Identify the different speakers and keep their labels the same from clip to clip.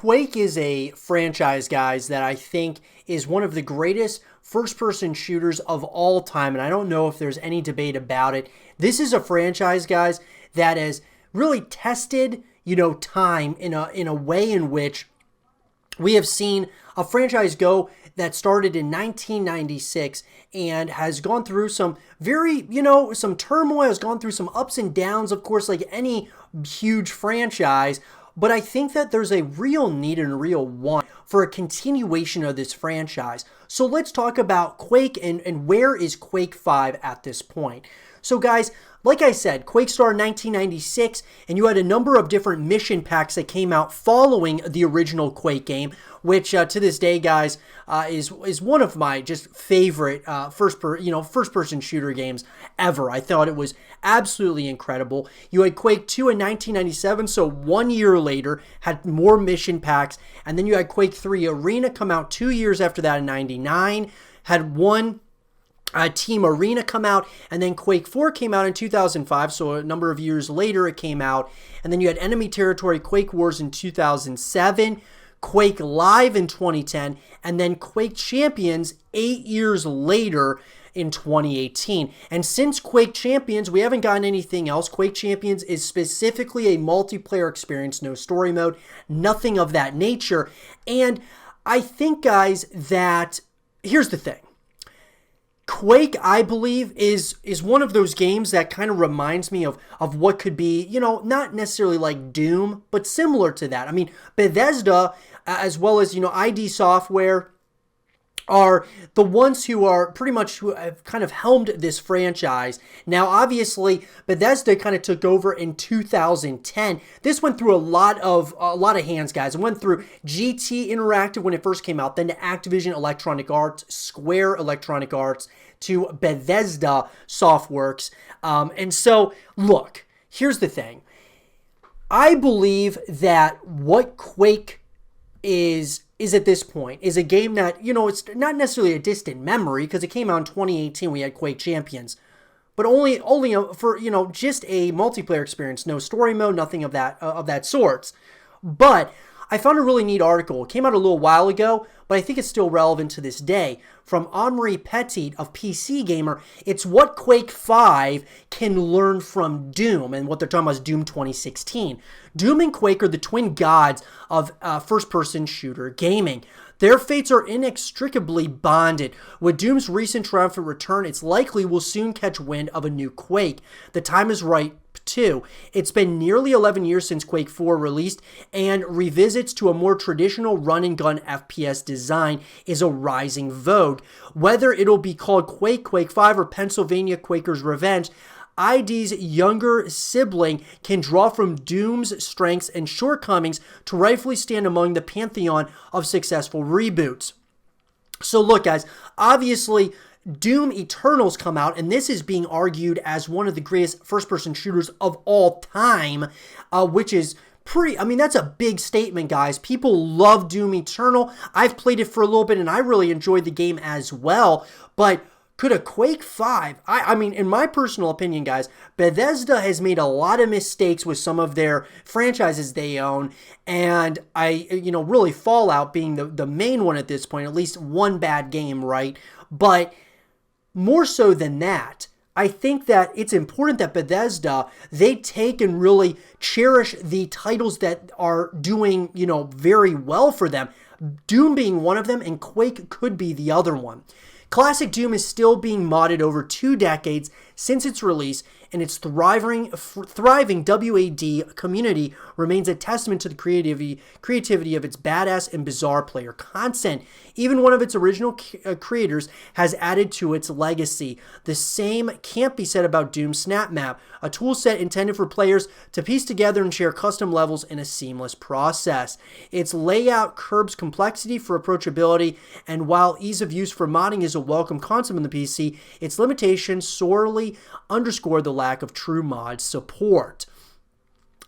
Speaker 1: Quake is a franchise, guys, that I think is one of the greatest first-person shooters of all time, and I don't know if there's any debate about it. This is a franchise, guys, that has really tested, time in a way in which we have seen a franchise go that started in 1996 and has gone through some some turmoil, has gone through some ups and downs, of course, like any huge franchise. But I think that there's a real need and a real want for a continuation of this franchise. So let's talk about Quake and where is Quake 5 at this point. So guys, like I said, Quake started in 1996, and you had a number of different mission packs that came out following the original Quake game, which to this day, guys, is one of my just favorite first-person shooter games ever. I thought it was absolutely incredible. You had Quake 2 in 1997, so 1 year later, had more mission packs, and then you had Quake 3 Arena come out 2 years after that in 99, had one Team Arena come out, and then Quake 4 came out in 2005, so a number of years later it came out, and then you had Enemy Territory Quake Wars in 2007, Quake Live in 2010, and then Quake Champions 8 years later in 2018. And since Quake Champions, we haven't gotten anything else. Quake Champions is specifically a multiplayer experience, no story mode, nothing of that nature. And I think, guys, that here's the thing. Quake, I believe, is one of those games that kind of reminds me of what could be, not necessarily like Doom, but similar to that. I mean, Bethesda, as well as, ID Software, are the ones who have kind of helmed this franchise. Now, obviously, Bethesda kind of took over in 2010. This went through a lot of hands, guys. It went through GT Interactive when it first came out, then to Activision Electronic Arts, Square Electronic Arts, to Bethesda Softworks. And so, look, here's the thing. I believe that what Quake is at this point is a game that, it's not necessarily a distant memory because it came out in 2018. We had Quake Champions, but only for, just a multiplayer experience, no story mode, nothing of that sorts. But I found a really neat article. It came out a little while ago, but I think it's still relevant to this day. From Omri Petit of PC Gamer, it's what Quake 5 can learn from Doom, and what they're talking about is Doom 2016. Doom and Quake are the twin gods of first-person shooter gaming. Their fates are inextricably bonded. With Doom's recent triumphant return, it's likely we'll soon catch wind of a new Quake. The time is right, too. It's been nearly 11 years since Quake 4 released, and revisits to a more traditional run-and-gun FPS design is a rising vogue. Whether it'll be called Quake, Quake 5, or Pennsylvania Quakers Revenge, ID's younger sibling can draw from Doom's strengths and shortcomings to rightfully stand among the pantheon of successful reboots. So look, guys, obviously Doom Eternal's come out, and this is being argued as one of the greatest first-person shooters of all time, which is that's a big statement, guys. People love Doom Eternal. I've played it for a little bit, and I really enjoyed the game as well, but could a Quake 5, in my personal opinion, guys, Bethesda has made a lot of mistakes with some of their franchises they own, and really Fallout being the main one at this point, at least one bad game, right? But more so than that, I think that it's important that Bethesda, they take and really cherish the titles that are doing, very well for them. Doom being one of them, and Quake could be the other one. Classic Doom is still being modded over 2 decades since its release, and its thriving WAD community remains a testament to the creativity of its badass and bizarre player content. Even one of its original creators has added to its legacy. The same can't be said about Doom Snap Map, a tool set intended for players to piece together and share custom levels in a seamless process. Its layout curbs complexity for approachability, and while ease of use for modding is a welcome concept in the PC, its limitations sorely underscore the lack of true mod support.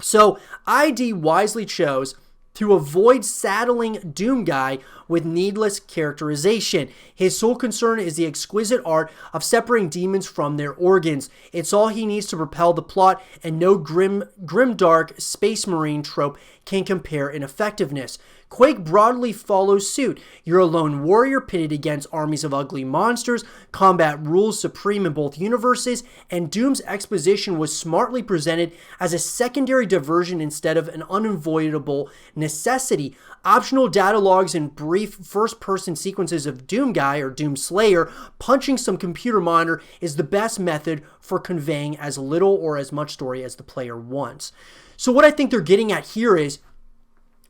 Speaker 1: So ID wisely chose to avoid saddling Doom Guy with needless characterization. His sole concern is the exquisite art of separating demons from their organs. It's all he needs to propel the plot, and no grimdark space marine trope can compare in effectiveness. Quake broadly follows suit. You're a lone warrior pitted against armies of ugly monsters, combat rules supreme in both universes, and Doom's exposition was smartly presented as a secondary diversion instead of an unavoidable necessity. Optional data logs and brief first-person sequences of Doom Guy or Doom Slayer punching some computer monitor is the best method for conveying as little or as much story as the player wants. So what I think they're getting at here is,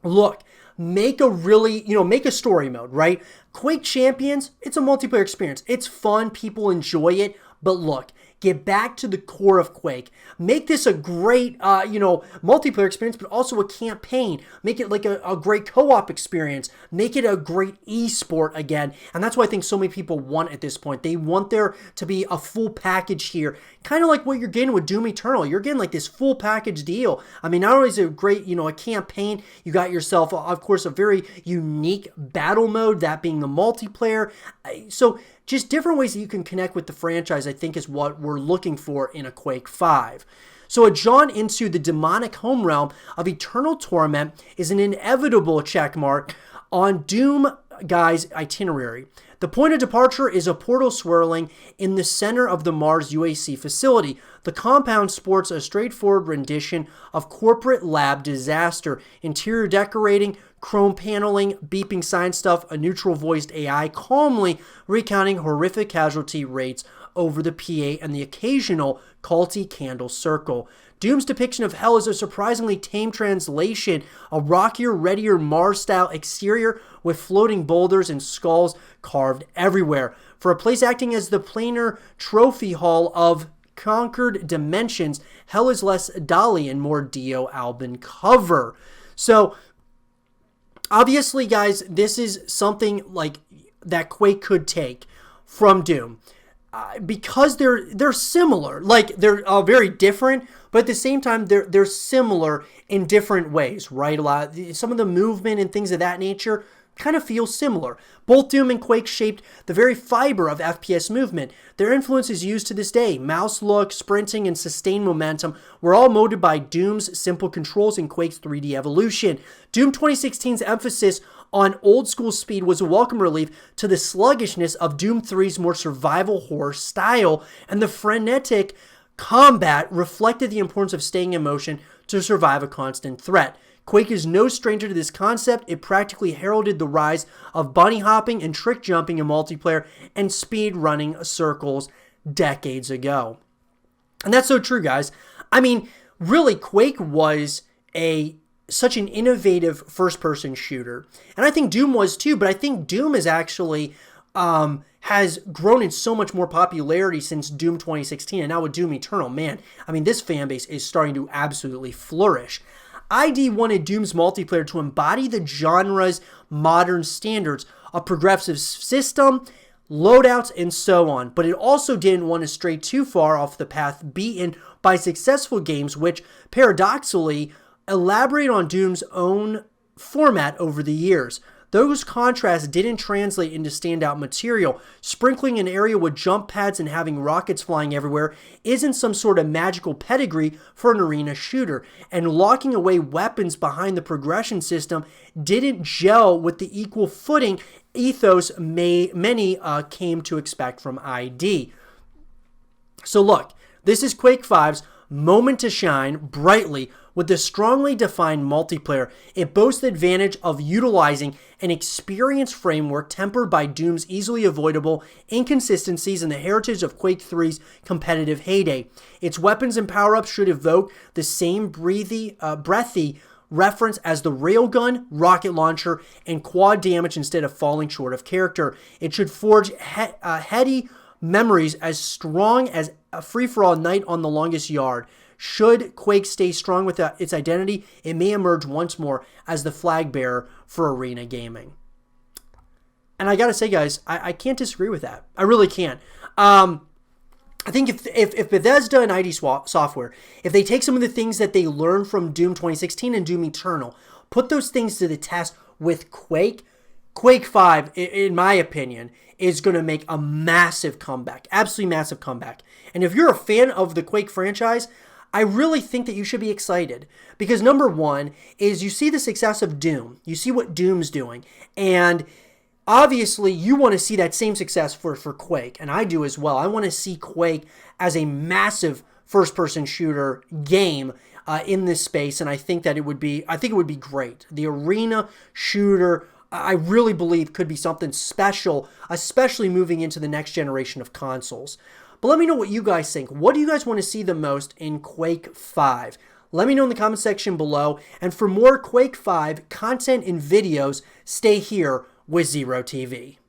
Speaker 1: look, make a story mode, right? Quake Champions, it's a multiplayer experience. It's fun, people enjoy it, but look, get back to the core of Quake. Make this a great, multiplayer experience, but also a campaign. Make it like a great co-op experience. Make it a great esport again. And that's what I think so many people want at this point. They want there to be a full package here. Kind of like what you're getting with Doom Eternal. You're getting like this full package deal. I mean, not only is it a great, a campaign, you got yourself, of course, a very unique battle mode, that being the multiplayer. So just different ways that you can connect with the franchise, I think, is what we're looking for in a Quake 5. So a jaunt into the demonic home realm of eternal torment is an inevitable checkmark on Doom Guy's itinerary. The point of departure is a portal swirling in the center of the Mars UAC facility. The compound sports a straightforward rendition of corporate lab disaster. Interior decorating, chrome paneling, beeping sign stuff, a neutral-voiced AI calmly recounting horrific casualty rates over the PA and the occasional culty candle circle. Doom's depiction of hell is a surprisingly tame translation, a rockier, readier Mars-style exterior with floating boulders and skulls carved everywhere. For a place acting as the planar trophy hall of conquered dimensions, hell is less Dali and more Dio Albin cover. So, obviously, guys, this is something like that Quake could take from Doom. Because they're similar, like they're very different, but at the same time they're similar in different ways, right? Some of the movement and things of that nature kind of feel similar. Both Doom and Quake shaped the very fiber of FPS movement. Their influence is used to this day. Mouse look, sprinting, and sustained momentum were all molded by Doom's simple controls and Quake's 3D evolution. Doom 2016's emphasis on old school speed was a welcome relief to the sluggishness of Doom 3's more survival horror style, and the frenetic combat reflected the importance of staying in motion to survive a constant threat. Quake is no stranger to this concept. It practically heralded the rise of bunny hopping and trick jumping in multiplayer and speed running circles decades ago. And that's so true, guys. I mean, really, Quake was such an innovative first-person shooter. And I think Doom was too, but I think Doom is actually has grown in so much more popularity since Doom 2016, and now with Doom Eternal, man, I mean, this fan base is starting to absolutely flourish. ID wanted Doom's multiplayer to embody the genre's modern standards, a progressive system, loadouts, and so on, but it also didn't want to stray too far off the path beaten by successful games which, paradoxically, elaborate on Doom's own format over the years. Those contrasts didn't translate into standout material. Sprinkling an area with jump pads and having rockets flying everywhere isn't some sort of magical pedigree for an arena shooter. And locking away weapons behind the progression system didn't gel with the equal footing ethos many came to expect from ID. So look, this is Quake 5's moment to shine brightly with a strongly defined multiplayer. It boasts the advantage of utilizing an experienced framework tempered by Doom's easily avoidable inconsistencies and the heritage of Quake 3's competitive heyday. Its weapons and power-ups should evoke the same breathy reference as the railgun, rocket launcher, and quad damage instead of falling short of character. It should forge heady memories as strong as a free-for-all night on the longest yard. Should Quake stay strong with its identity, it may emerge once more as the flag bearer for arena gaming. And I gotta say, guys, I can't disagree with that. I really can't. I think if Bethesda and ID Software, if they take some of the things that they learned from Doom 2016 and Doom Eternal, put those things to the test with Quake, Quake 5, in my opinion, is going to make a massive comeback. Absolutely massive comeback. And if you're a fan of the Quake franchise, I really think that you should be excited because number one is you see the success of Doom. You see what Doom's doing. And obviously, you want to see that same success for Quake, and I do as well. I want to see Quake as a massive first-person shooter game in this space, and I think it would be great. The arena shooter, I really believe, could be something special, especially moving into the next generation of consoles. But let me know what you guys think. What do you guys want to see the most in Quake 5? Let me know in the comment section below. And for more Quake 5 content and videos, stay here with Zero TV.